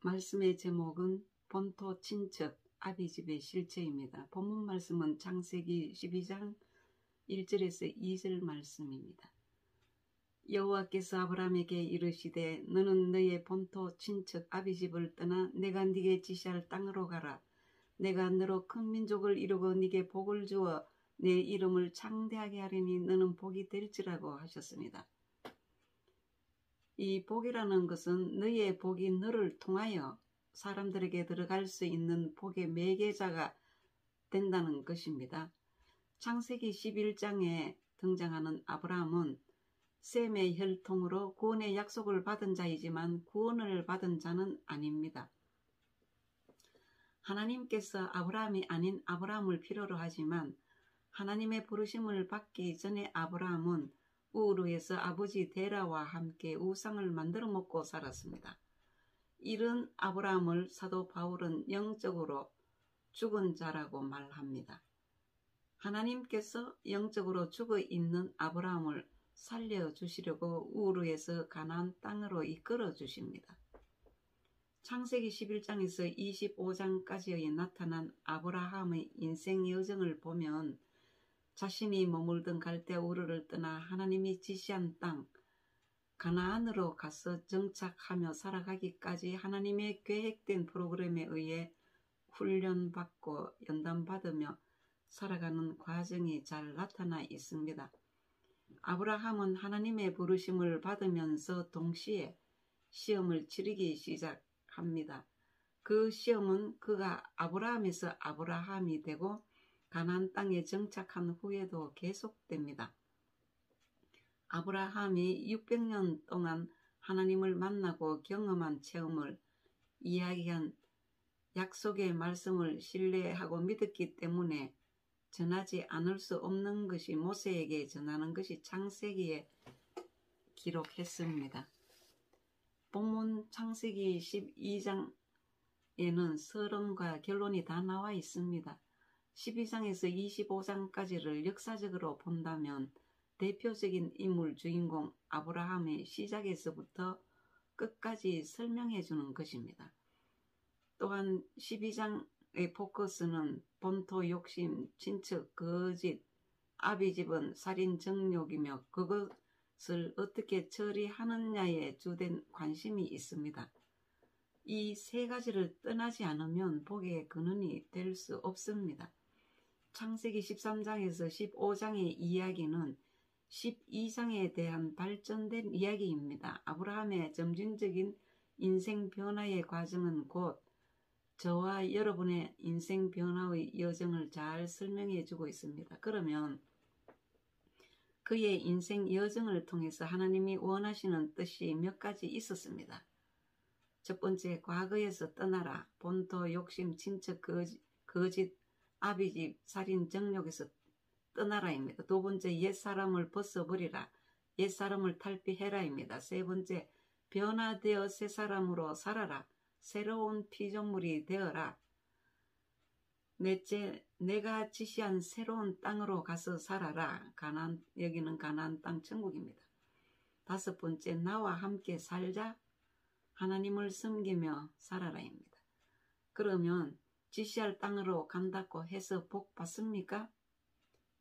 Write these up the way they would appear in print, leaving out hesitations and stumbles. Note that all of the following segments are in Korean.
말씀의 제목은 본토 친척 아비집의 실체입니다. 본문 말씀은 창세기 12장 1절에서 2절 말씀입니다. 여호와께서 아브라함에게 이르시되 너는 너의 본토 친척 아비집을 떠나 내가 네게 지시할 땅으로 가라. 내가 너로 큰 민족을 이루고 네게 복을 주어 내 이름을 창대하게 하리니 너는 복이 될지라고 하셨습니다. 이 복이라는 것은 너의 복이 너를 통하여 사람들에게 들어갈 수 있는 복의 매개자가 된다는 것입니다. 창세기 11장에 등장하는 아브라함은 셈의 혈통으로 구원의 약속을 받은 자이지만 구원을 받은 자는 아닙니다. 하나님께서 아브라함이 아닌 아브라함을 필요로 하지만 하나님의 부르심을 받기 전에 아브라함은 우르에서 아버지 데라와 함께 우상을 만들어 먹고 살았습니다. 이런 아브라함을 사도 바울은 영적으로 죽은 자라고 말합니다. 하나님께서 영적으로 죽어 있는 아브라함을 살려주시려고 우르에서 가나안 땅으로 이끌어 주십니다. 창세기 11장에서 25장까지의 나타난 아브라함의 인생 여정을 보면 자신이 머물던 갈대 우르를 떠나 하나님이 지시한 땅 가나안으로 가서 정착하며 살아가기까지 하나님의 계획된 프로그램에 의해 훈련받고 연단받으며 살아가는 과정이 잘 나타나 있습니다. 아브라함은 하나님의 부르심을 받으면서 동시에 시험을 치르기 시작합니다. 그 시험은 그가 아브라함에서 아브라함이 되고 가나안 땅에 정착한 후에도 계속됩니다. 아브라함이 600년 동안 하나님을 만나고 경험한 체험을 이야기한 약속의 말씀을 신뢰하고 믿었기 때문에 전하지 않을 수 없는 것이 모세에게 전하는 것이 창세기에 기록했습니다. 본문 창세기 12장에는 서론과 결론이 다 나와 있습니다. 12장에서 25장까지를 역사적으로 본다면 대표적인 인물 주인공 아브라함의 시작에서부터 끝까지 설명해 주는 것입니다. 또한 12장의 포커스는 본토 욕심, 친척, 거짓, 아비집은 살인 정욕이며 그것을 어떻게 처리하느냐에 주된 관심이 있습니다. 이 세 가지를 떠나지 않으면 복의 근원이 될 수 없습니다. 창세기 13장에서 15장의 이야기는 12장에 대한 발전된 이야기입니다. 아브라함의 점진적인 인생 변화의 과정은 곧 저와 여러분의 인생 변화의 여정을 잘 설명해 주고 있습니다. 그러면 그의 인생 여정을 통해서 하나님이 원하시는 뜻이 몇 가지 있었습니다. 첫 번째, 과거에서 떠나라. 본토, 욕심, 친척, 거짓, 아비집, 살인, 정욕에서 떠나라입니다. 두 번째, 옛사람을 벗어버리라. 옛사람을 탈피해라입니다. 세 번째, 변화되어 새 사람으로 살아라. 새로운 피조물이 되어라. 넷째, 내가 지시한 새로운 땅으로 가서 살아라. 여기는 가나안 땅 천국입니다. 다섯 번째, 나와 함께 살자. 하나님을 섬기며 살아라입니다. 그러면 지시할 땅으로 간다고 해서 복 받습니까?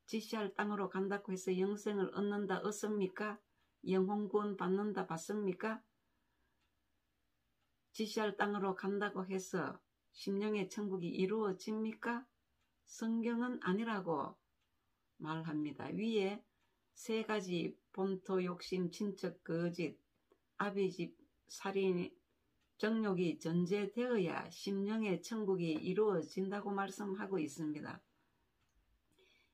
지시할 땅으로 간다고 해서 영생을 얻는다 얻습니까? 영혼구원 받는다 받습니까? 지시할 땅으로 간다고 해서 심령의 천국이 이루어집니까? 성경은 아니라고 말합니다. 위에 세 가지 본토, 욕심, 친척, 거짓, 아비집, 살인, 정욕이 전제되어야 심령의 천국이 이루어진다고 말씀하고 있습니다.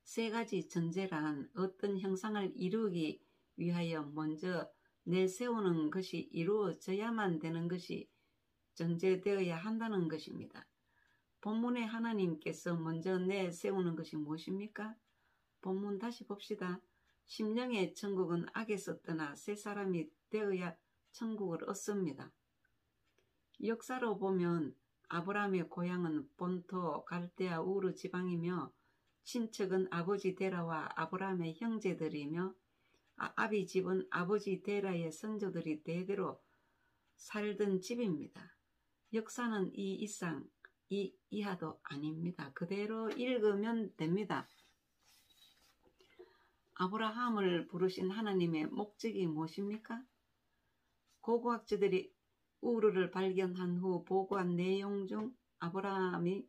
세 가지 전제란 어떤 형상을 이루기 위하여 먼저 내세우는 것이 이루어져야만 되는 것이 전제되어야 한다는 것입니다. 본문에 하나님께서 먼저 내세우는 것이 무엇입니까? 본문 다시 봅시다. 심령의 천국은 악에서 떠나 새 사람이 되어야 천국을 얻습니다. 역사로 보면 아브라함의 고향은 본토 갈대아 우르 지방이며 친척은 아버지 데라와 아브라함의 형제들이며 아비집은 아버지 데라의 선조들이 대대로 살던 집입니다. 역사는 이 이상, 이 이하도 아닙니다. 그대로 읽으면 됩니다. 아브라함을 부르신 하나님의 목적이 무엇입니까? 고고학자들이 우르를 발견한 후 보고한 내용 중 아브라함이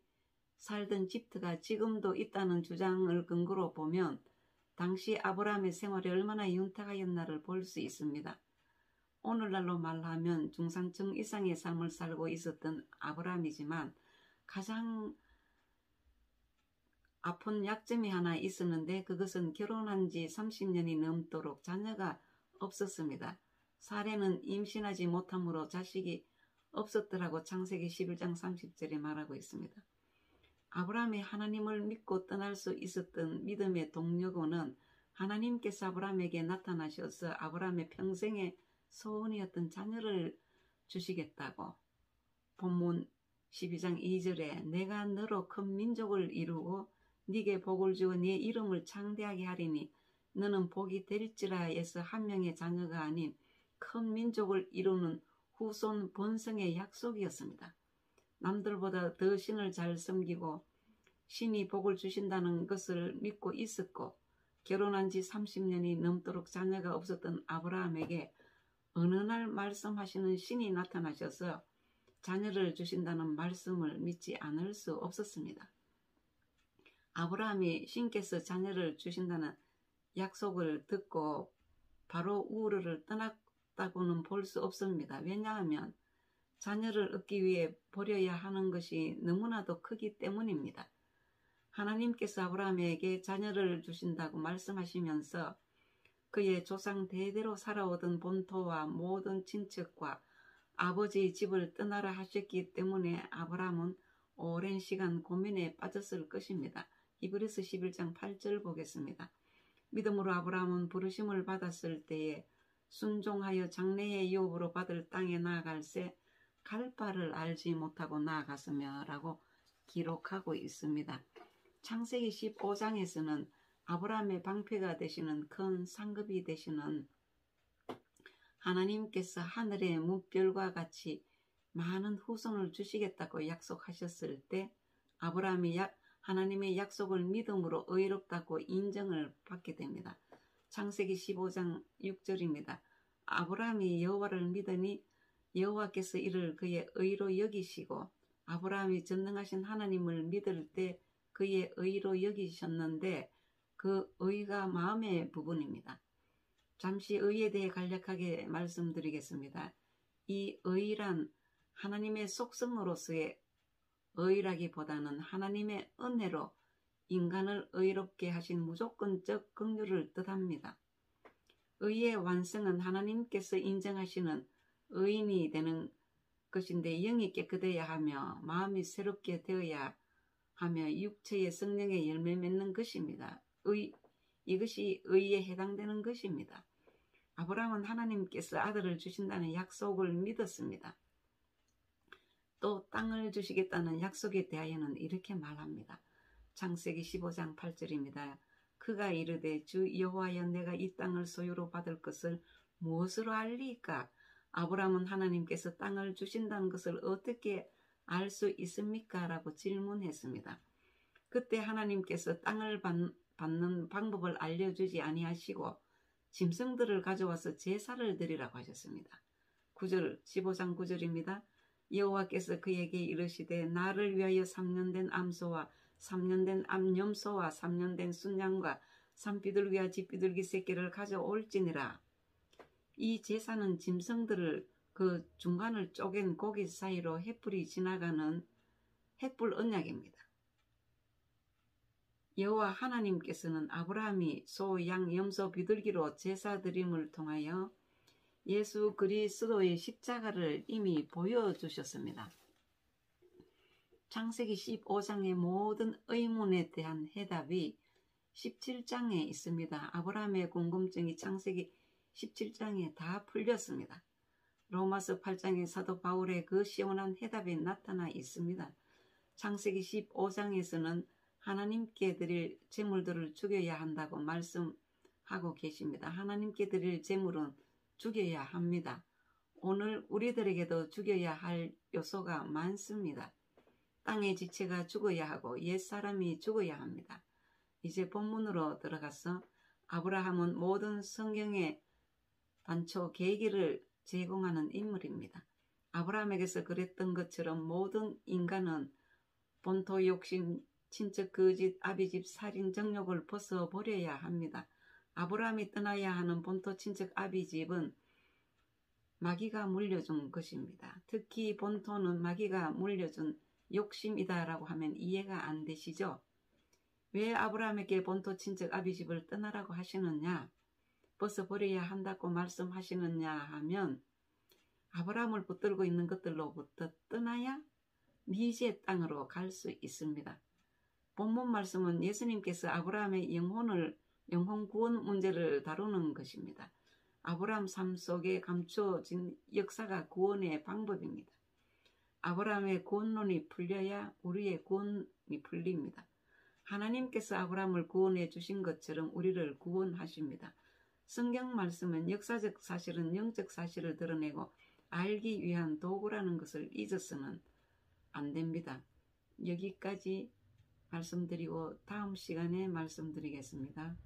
살던 집트가 지금도 있다는 주장을 근거로 보면 당시 아브라함의 생활이 얼마나 윤택하였나를 볼 수 있습니다. 오늘날로 말하면 중산층 이상의 삶을 살고 있었던 아브라함이지만 가장 아픈 약점이 하나 있었는데 그것은 결혼한 지 30년이 넘도록 자녀가 없었습니다. 사례는 임신하지 못함으로 자식이 없었더라고 창세기 11장 30절에 말하고 있습니다. 아브라함이 하나님을 믿고 떠날 수 있었던 믿음의 동력은 하나님께서 아브라함에게 나타나셔서 아브라함의 평생의 소원이었던 자녀를 주시겠다고 본문 12장 2절에 내가 너로 큰 민족을 이루고 네게 복을 주어 네 이름을 창대하게 하리니 너는 복이 될지라 해서 한 명의 자녀가 아닌 큰 민족을 이루는 후손 번성의 약속이었습니다. 남들보다 더 신을 잘 섬기고 신이 복을 주신다는 것을 믿고 있었고 결혼한 지 30년이 넘도록 자녀가 없었던 아브라함에게 어느 날 말씀하시는 신이 나타나셔서 자녀를 주신다는 말씀을 믿지 않을 수 없었습니다. 아브라함이 신께서 자녀를 주신다는 약속을 듣고 바로 우르를 떠났다고는 볼 수 없습니다. 왜냐하면 자녀를 얻기 위해 버려야 하는 것이 너무나도 크기 때문입니다. 하나님께서 아브라함에게 자녀를 주신다고 말씀하시면서 그의 조상 대대로 살아오던 본토와 모든 친척과 아버지의 집을 떠나라 하셨기 때문에 아브라함은 오랜 시간 고민에 빠졌을 것입니다. 히브리서 11장 8절 보겠습니다. 믿음으로 아브라함은 부르심을 받았을 때에 순종하여 장래의 유업으로 받을 땅에 나아갈새 갈 바를 알지 못하고 나아갔으며 라고 기록하고 있습니다. 창세기 15장에서는 아브라함의 방패가 되시는 큰 상급이 되시는 하나님께서 하늘의 무별과 같이 많은 후손을 주시겠다고 약속하셨을 때 아브라함이 하나님의 약속을 믿음으로 의롭다고 인정을 받게 됩니다. 창세기 15장 6절입니다. 아브라함이 여호와를 믿으니 여호와께서 이를 그의 의로 여기시고 아브라함이 전능하신 하나님을 믿을 때 그의 의로 여기셨는데 그 의가 마음의 부분입니다. 잠시 의에 대해 간략하게 말씀드리겠습니다. 이 의란 하나님의 속성으로서의 의라기보다는 하나님의 은혜로 인간을 의롭게 하신 무조건적 긍휼을 뜻합니다. 의의 완성은 하나님께서 인정하시는 의인이 되는 것인데 영이 깨끗해야 하며 마음이 새롭게 되어야 하며 육체의 성령의 열매 맺는 것입니다. 이것이 의에 해당되는 것입니다. 아브라함은 하나님께서 아들을 주신다는 약속을 믿었습니다. 또 땅을 주시겠다는 약속에 대하여는 이렇게 말합니다. 창세기 15장 8절입니다. 그가 이르되 주 여호와여 내가 이 땅을 소유로 받을 것을 무엇으로 알리까? 아브라함은 하나님께서 땅을 주신다는 것을 어떻게 알 수 있습니까? 라고 질문했습니다. 그때 하나님께서 땅을 받는 방법을 알려주지 아니하시고 짐승들을 가져와서 제사를 드리라고 하셨습니다. 15장 9절입니다. 여호와께서 그에게 이르시되 나를 위하여 3년 된 암소와 3년 된 암염소와 3년 된 순양과 산비둘기와 집비둘기 새끼를 가져올지니라. 이 제사는 짐승들을 그 중간을 쪼갠 고기 사이로 횃불이 지나가는 횃불 언약입니다. 여호와 하나님께서는 아브라함이 소, 양, 염소, 비둘기로 제사 드림을 통하여 예수 그리스도의 십자가를 이미 보여주셨습니다. 창세기 15장의 모든 의문에 대한 해답이 17장에 있습니다. 아브라함의 궁금증이 창세기 17장에 다 풀렸습니다. 로마서 8장의 사도 바울의 그 시원한 해답이 나타나 있습니다. 창세기 15장에서는 하나님께 드릴 제물들을 죽여야 한다고 말씀하고 계십니다. 하나님께 드릴 제물은 죽여야 합니다. 오늘 우리들에게도 죽여야 할 요소가 많습니다. 땅의 지체가 죽어야 하고 옛사람이 죽어야 합니다. 이제 본문으로 들어가서 아브라함은 모든 성경의 단초 계기를 제공하는 인물입니다. 아브라함에게서 그랬던 것처럼 모든 인간은 본토 욕심, 친척 거짓, 아비집 살인, 정욕을 벗어버려야 합니다. 아브라함이 떠나야 하는 본토 친척 아비집은 마귀가 물려준 것입니다. 특히 본토는 마귀가 물려준 욕심이다라고 하면 이해가 안 되시죠? 왜 아브라함에게 본토 친척 아비집을 떠나라고 하시느냐? 벗어버려야 한다고 말씀하시느냐 하면 아브라함을 붙들고 있는 것들로부터 떠나야 미지의 땅으로 갈 수 있습니다. 본문 말씀은 예수님께서 아브라함의 영혼 구원 문제를 다루는 것입니다. 아브라함 삶 속에 감춰진 역사가 구원의 방법입니다. 아브라함의 구원론이 풀려야 우리의 구원이 풀립니다. 하나님께서 아브라함을 구원해 주신 것처럼 우리를 구원하십니다. 성경 말씀은 역사적 사실은 영적 사실을 드러내고 알기 위한 도구라는 것을 잊어서는 안 됩니다. 여기까지 말씀드리고 다음 시간에 말씀드리겠습니다.